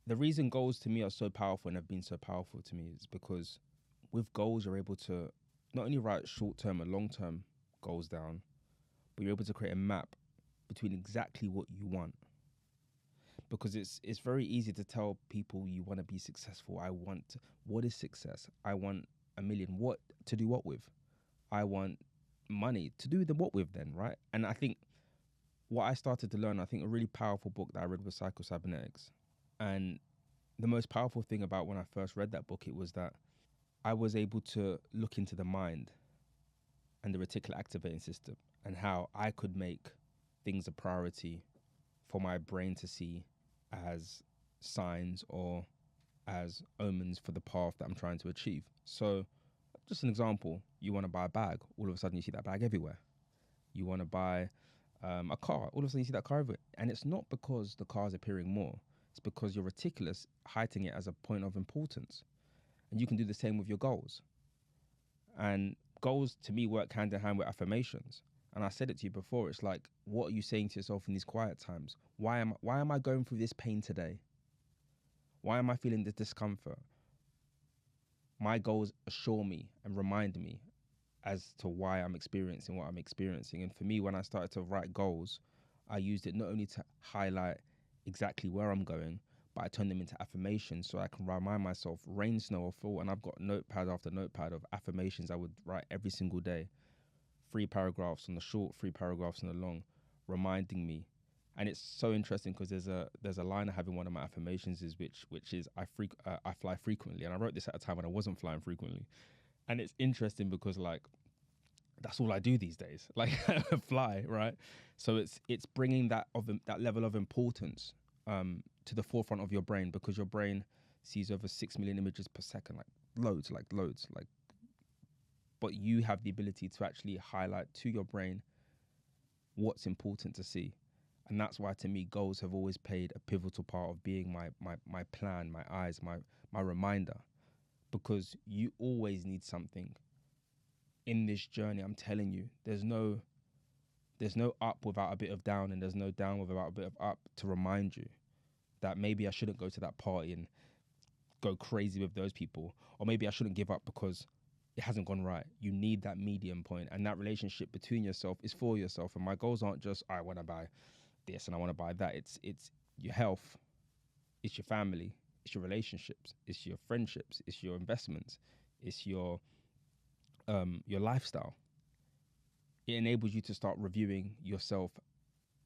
the reason goals to me are so powerful and have been so powerful to me is because with goals, you're able to not only write short-term and long-term goals down, but you're able to create a map between exactly what you want. Because it's very easy to tell people you want to be successful. What is success? I want 1 million. What to do what with? I want money to do the what with then, right? And I think what I started to learn, I think a really powerful book that I read was Psycho-Cybernetics. And the most powerful thing about when I first read that book, it was that I was able to look into the mind and the reticular activating system and how I could make things a priority for my brain to see as signs or as omens for the path that I'm trying to achieve. So just an example, you want to buy a bag, all of a sudden you see that bag everywhere. You want to buy a car, all of a sudden you see that car everywhere. And it's not because the car is appearing more, it's because your reticulus heightening it as a point of importance. And you can do the same with your goals. And goals to me work hand in hand with affirmations. And I said it to you before, it's like, what are you saying to yourself in these quiet times? Why am I going through this pain today? Why am I feeling this discomfort? My goals assure me and remind me as to why I'm experiencing what I'm experiencing. And for me, when I started to write goals, I used it not only to highlight exactly where I'm going, but I turned them into affirmations so I can remind myself, rain, snow, or fall. And I've got notepad after notepad of affirmations I would write every single day. 3 paragraphs on the short, 3 paragraphs on the long, reminding me. And it's so interesting because there's a line I have in one of my affirmations is which is I fly frequently. And I wrote this at a time when I wasn't flying frequently. And it's interesting because like that's all I do these days, like fly, right? So it's bringing that level of importance to the forefront of your brain, because your brain sees over 6 million images per second, like loads. But you have the ability to actually highlight to your brain what's important to see. And that's why, to me, goals have always played a pivotal part of being my plan, my eyes, my reminder. Because you always need something in this journey. I'm telling you, there's no up without a bit of down, and there's no down without a bit of up to remind you that maybe I shouldn't go to that party and go crazy with those people, or maybe I shouldn't give up because it hasn't gone right. You need that medium point, and that relationship between yourself is for yourself. And my goals aren't just I want to buy this and I want to buy that. It's your health, it's your family, it's your relationships, it's your friendships, it's your investments, it's your lifestyle. It enables you to start reviewing yourself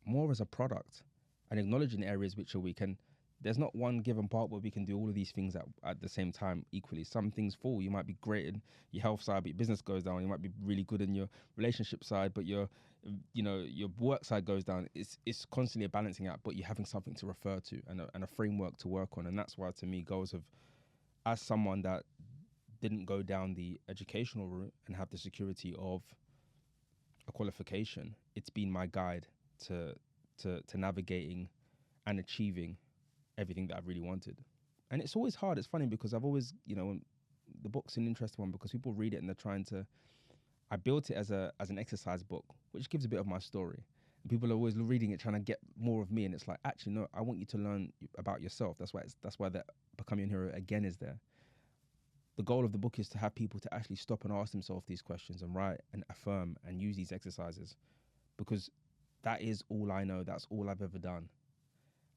more as a product and acknowledging areas which are weak. And there's not one given part where we can do all of these things at the same time equally. Some things fall. You might be great in your health side, but your business goes down. You might be really good in your relationship side, but your work side goes down. It's constantly a balancing act, but you're having something to refer to and a framework to work on. And that's why, to me, goals have, as someone that didn't go down the educational route and have the security of a qualification, it's been my guide to navigating and achieving everything that I really wanted. And it's always hard. It's funny because I've always, the book's an interesting one because people read it and they're trying to, I built it as an exercise book, which gives a bit of my story. And people are always reading it, trying to get more of me. And it's like, actually, no, I want you to learn about yourself. That's why that Become Your Hero again is there. The goal of the book is to have people to actually stop and ask themselves these questions and write and affirm and use these exercises, because that is all I know. That's all I've ever done.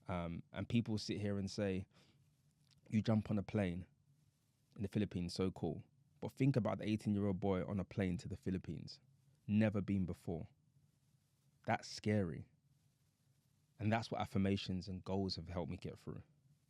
And people sit here and say, you jump on a plane in the Philippines, so cool. But think about the 18-year-old boy on a plane to the Philippines, never been before. That's scary. And that's what affirmations and goals have helped me get through.